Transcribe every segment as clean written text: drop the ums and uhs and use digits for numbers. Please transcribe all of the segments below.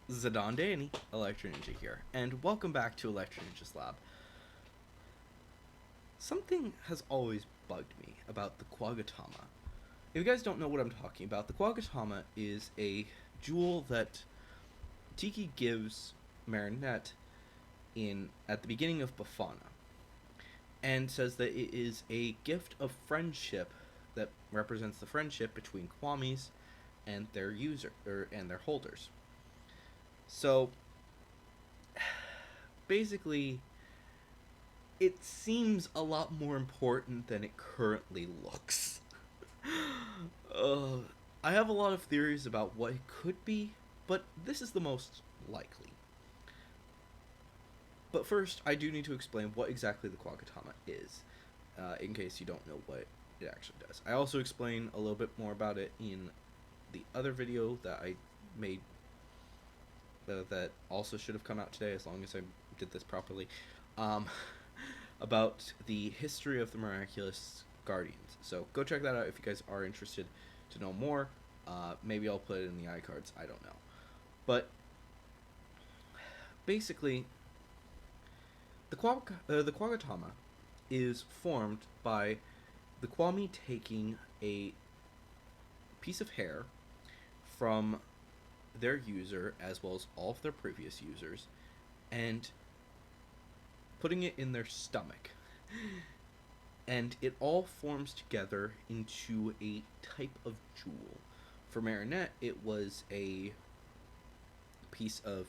Zadon Electro Ninja here, and welcome back to Electro Ninja's Lab. Something has always bugged me about the Kwagatama. If you guys don't know what I'm talking about, the Kwagatama is a jewel that Tiki gives Marinette in at the beginning of Bafana, and says that it is a gift of friendship that represents the friendship between Kwamis and their and their holders. So basically, it seems a lot more important than it currently looks. uh, I have a lot of theories about what it could be, but this is the most likely. But first, I do need to explain what exactly the Kwagatama is, in case you don't know what it actually does. I also explain a little bit more about it in the other video that I made that also should have come out today, as long as I did this properly, um, about the history of the Miraculous Guardians. So go check that out if you guys are interested to know more. Maybe I'll put it in the iCards, I don't know. But basically, the Kwagatama is formed by the Kwami taking a piece of hair from their user, as well as all of their previous users, and putting it in their stomach. And it all forms together into a type of jewel. For Marinette, it was a piece of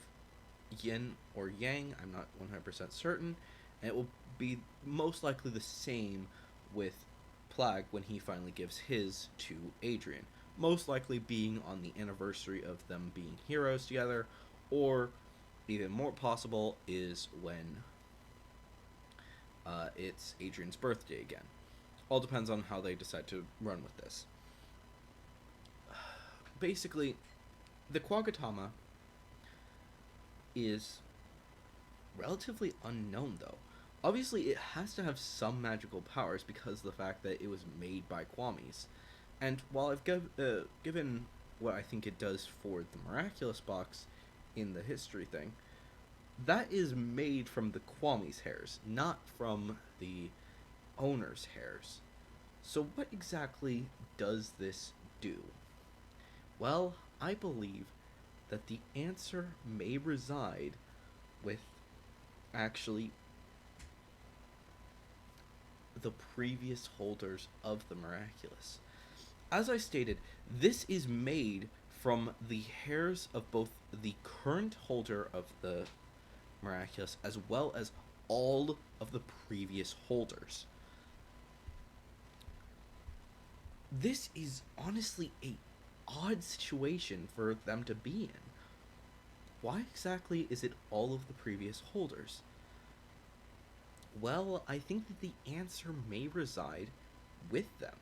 yin or yang, I'm not 100% certain, and it will be most likely the same with Plague when he finally gives his to Adrian. Most likely being on the anniversary of them being heroes together, or even more possible is when it's Adrian's birthday again. All depends on how they decide to run with this. Basically, the Kwagatama is relatively unknown, though. Obviously, it has to have some magical powers because of the fact that it was made by Kwamis. And while I've given what I think it does for the Miraculous box in the history thing, that is made from the Kwami's hairs, not from the owner's hairs. So what exactly does this do? Well, I believe that the answer may reside with actually the previous holders of the Miraculous. As I stated, this is made from the hairs of both the current holder of the Miraculous as well as all of the previous holders. This is honestly a odd situation for them to be in. Why exactly is it all of the previous holders? Well, I think that the answer may reside with them.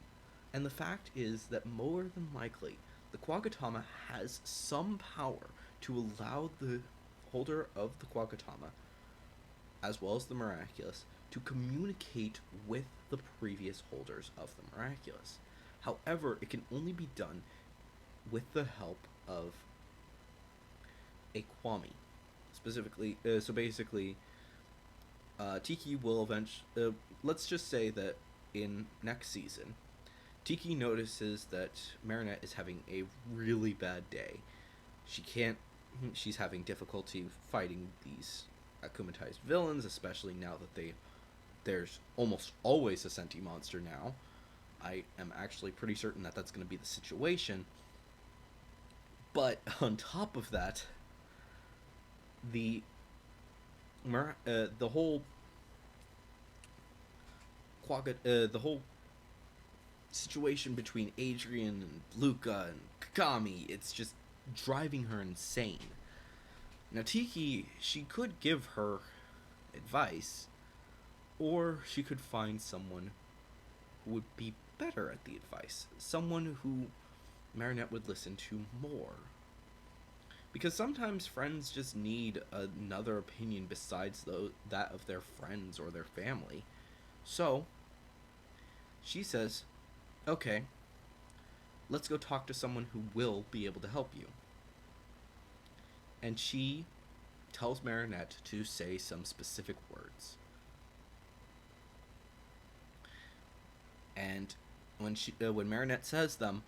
And the fact is that more than likely, the Kwagatama has some power to allow the holder of the Kwagatama, as well as the Miraculous, to communicate with the previous holders of the Miraculous. However, it can only be done with the help of a Kwami. Specifically, so basically, Tiki will eventually. Let's just say that in next season, Tiki notices that Marinette is having a really bad day. She can't. She's having difficulty fighting these akumatized villains, especially now that there's almost always a Senti monster now. I am actually pretty certain that that's going to be the situation. But on top of that, the the whole the whole situation between Adrian and Luca and Kagami, it's just driving her insane. Now Tiki, she could give her advice, or she could find someone who would be better at the advice, someone who Marinette would listen to more. Because sometimes friends just need another opinion besides that of their friends or their family. So, she says, okay, let's go talk to someone who will be able to help you. and she tells Marinette to say some specific words. And when Marinette says them,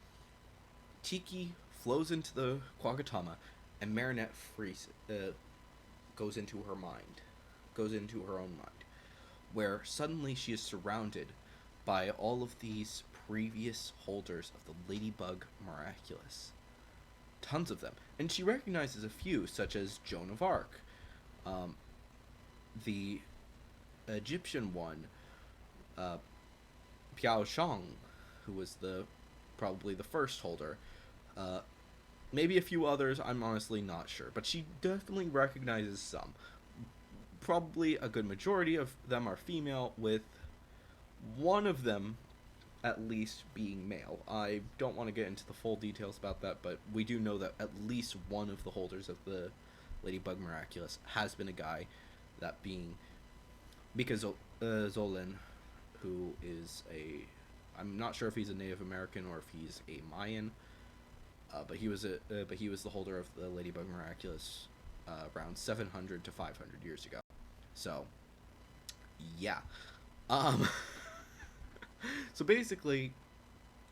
Tiki flows into the Kwagatama, and Marinette goes into her mind, goes into her own mind, where suddenly she is surrounded by all of these previous holders of the Ladybug Miraculous. Tons of them. And she recognizes a few, such as Joan of Arc, the Egyptian one, Piao Shang, who was probably the first holder. Maybe a few others, I'm honestly not sure. But she definitely recognizes some. Probably a good majority of them are female, with one of them at least being male. I don't want to get into the full details about that, but we do know that at least one of the holders of the Ladybug Miraculous has been a guy, that being Mika Zolan, who is I'm not sure if he's a Native American or if he's a Mayan, but he was the holder of the Ladybug Miraculous around 700 to 500 years ago. So, yeah. So basically,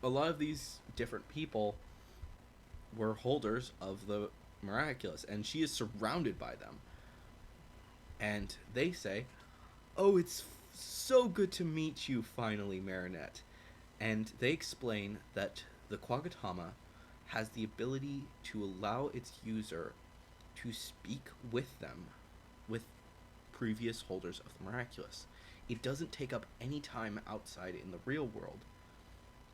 a lot of these different people were holders of the Miraculous, and she is surrounded by them. And they say, "Oh, it's so good to meet you finally, Marinette." And they explain that the Kwagatama has the ability to allow its user to speak with them, with previous holders of the Miraculous. It doesn't take up any time outside in the real world,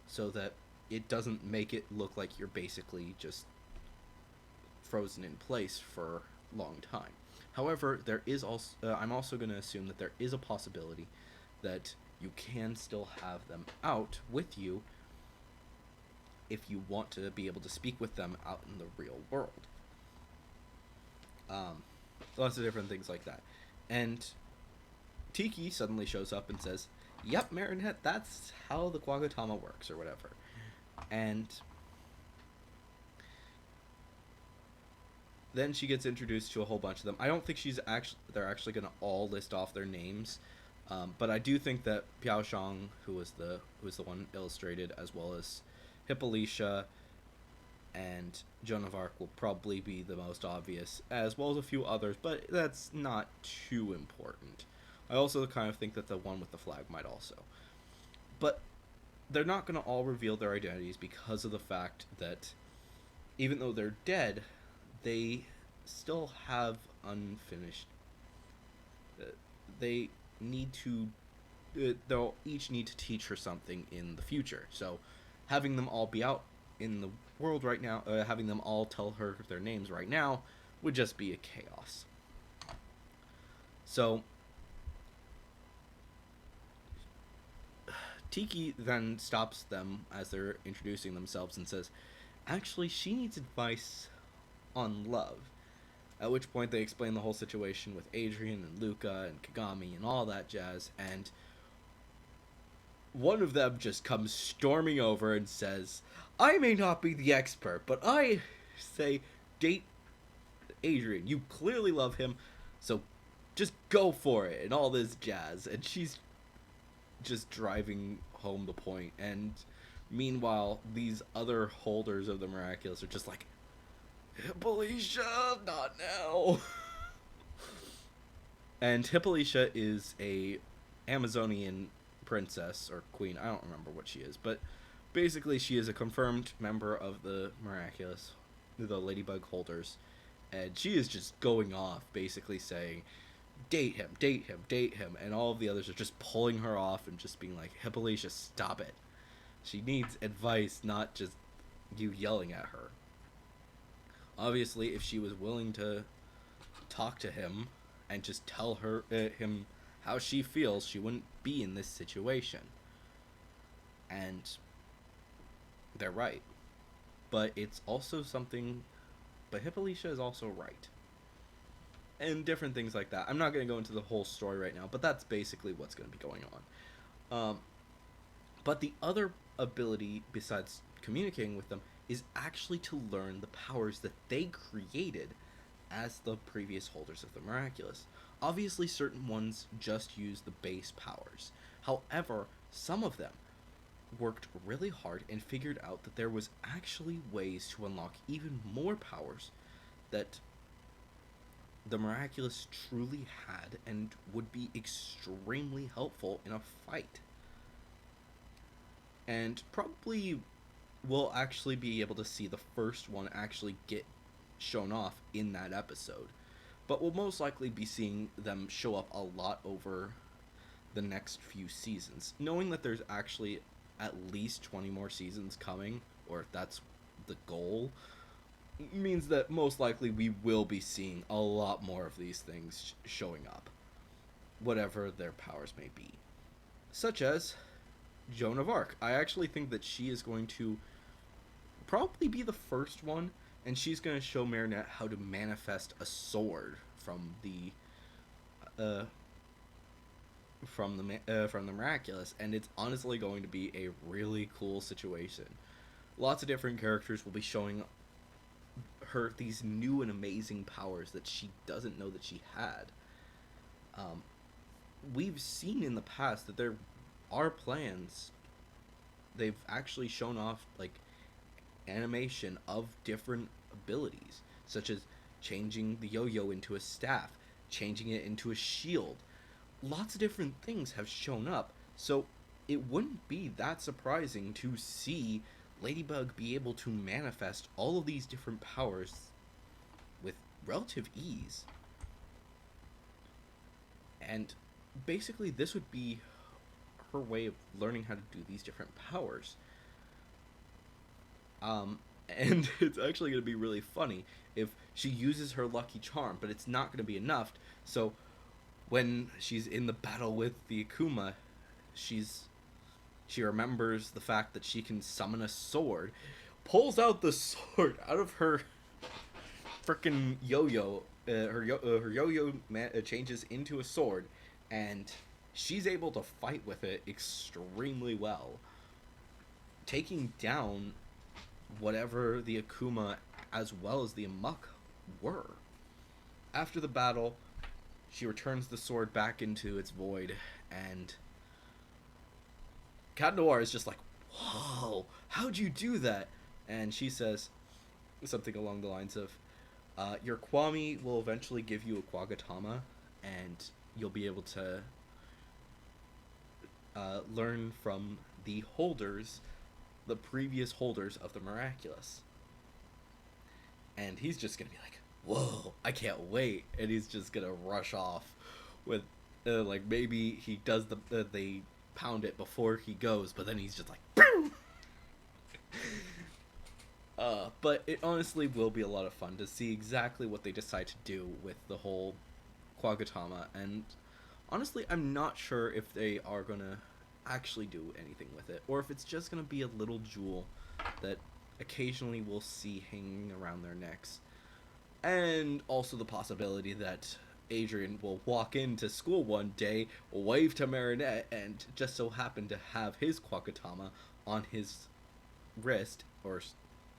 so that it doesn't make it look like you're basically just frozen in place for a long time. However, there is also I'm also going to assume that there is a possibility that you can still have them out with you if you want to be able to speak with them out in the real world. Lots of different things like that. And Tiki suddenly shows up and says, "Yep, Marinette, that's how the Kwagatama works," or whatever. And then she gets introduced to a whole bunch of them. I don't think they're actually going to all list off their names, but I do think that Piao Shang, who was the one illustrated, as well as Hippolyta and Joan of Arc, will probably be the most obvious, as well as a few others, but that's not too important. I also kind of think that the one with the flag might also. But they're not going to all reveal their identities because of the fact that even though they're dead, they still have unfinished. They need to. They'll each need to teach her something in the future. So, having them all be out in the world right now, having them all tell her their names right now, would just be a chaos. So, Tiki then stops them as they're introducing themselves and says, "Actually, she needs advice on love." At which point they explain the whole situation with Adrian and Luca and Kagami and all that jazz, and one of them just comes storming over and says, "I may not be the expert, but I say date Adrian. You clearly love him, so just go for it," and all this jazz. And she's just driving home the point, and meanwhile these other holders of the Miraculous are just like, "Hippolyta, not now." And Hippolyta is a Amazonian princess or queen. I don't remember what she is, but basically she is a confirmed member of the Miraculous, the Ladybug holders, and she is just going off, basically saying, "Date him, date him, date him," and all of the others are just pulling her off and just being like, "Hippolyta, stop it. She needs advice, not just you yelling at her." Obviously, if she was willing to talk to him and just tell him how she feels, she wouldn't be in this situation. And they're right. But it's also something... But Hippolyta is also right. And different things like that. I'm not going to go into the whole story right now, but that's basically what's going to be going on. But the other ability, besides communicating with them, is actually to learn the powers that they created as the previous holders of the Miraculous. Obviously, certain ones just use the base powers. However, some of them worked really hard and figured out that there was actually ways to unlock even more powers that the Miraculous truly had and would be extremely helpful in a fight. And probably we'll actually be able to see the first one actually get shown off in that episode. But we'll most likely be seeing them show up a lot over the next few seasons. Knowing that there's actually at least 20 more seasons coming, or if that's the goal, means that most likely we will be seeing a lot more of these things showing up, whatever their powers may be. Such as Joan of Arc. I actually think that she is going to probably be the first one, and she's going to show Marinette how to manifest a sword from the Miraculous, and it's honestly going to be a really cool situation. Lots of different characters will be showing her these new and amazing powers that she doesn't know that she had. We've seen in the past that there are plans. They've actually shown off like animation of different abilities, such as changing the yo-yo into a staff, changing it into a shield. Lots of different things have shown up, so it wouldn't be that surprising to see Ladybug be able to manifest all of these different powers with relative ease. And basically this would be her way of learning how to do these different powers. And it's actually going to be really funny if she uses her lucky charm, but it's not going to be enough. So when she's in the battle with the Akuma, she remembers the fact that she can summon a sword, pulls out the sword out of her freaking yo-yo. Her yo-yo changes into a sword, and she's able to fight with it extremely well, taking down whatever the Akuma as well as the Amok were. After the battle, she returns the sword back into its void, and Cat Noir is just like, "Whoa, how'd you do that?" And she says something along the lines of, your Kwami will eventually give you a Kwagatama, and you'll be able to learn from the previous holders of the Miraculous. And he's just gonna be like, "Whoa, I can't wait," and he's just gonna rush off with, like, maybe he does they pound it before he goes, but then he's just like, boom! But it honestly will be a lot of fun to see exactly what they decide to do with the whole Kwagatama, and honestly, I'm not sure if they are gonna actually do anything with it, or if it's just gonna be a little jewel that occasionally we'll see hanging around their necks. And also the possibility that Adrien will walk into school one day, wave to Marinette, and just so happen to have his Kwagatama on his wrist or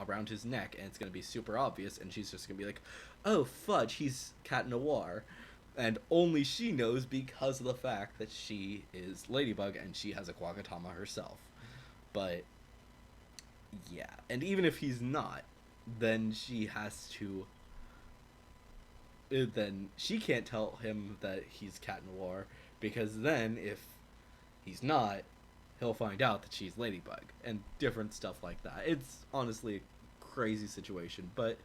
around his neck, and it's going to be super obvious, and she's just going to be like, "Oh, fudge, he's Cat Noir." And only she knows because of the fact that she is Ladybug and she has a Kwagatama herself. But yeah, and even if he's not, then she has to... then she can't tell him that he's Cat Noir, because then if he's not, he'll find out that she's Ladybug, and different stuff like that. It's honestly a crazy situation, but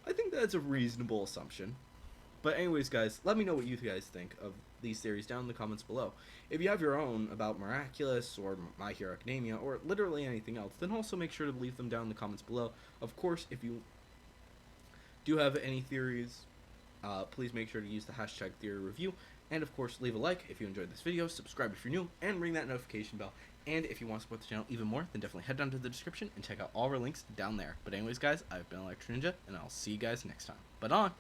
I think that's a reasonable assumption. But anyways, guys, let me know what you guys think of these theories down in the comments below. If you have your own about Miraculous or My Hero Academia or literally anything else, then also make sure to leave them down in the comments below. Of course, if you do have any theories, please make sure to use the hashtag theory review. And of course, leave a like if you enjoyed this video, subscribe if you're new, and ring that notification bell. And if you want to support the channel even more, then definitely head down to the description and check out all our links down there. But anyways, guys, I've been Electro Ninja, and I'll see you guys next time. But on!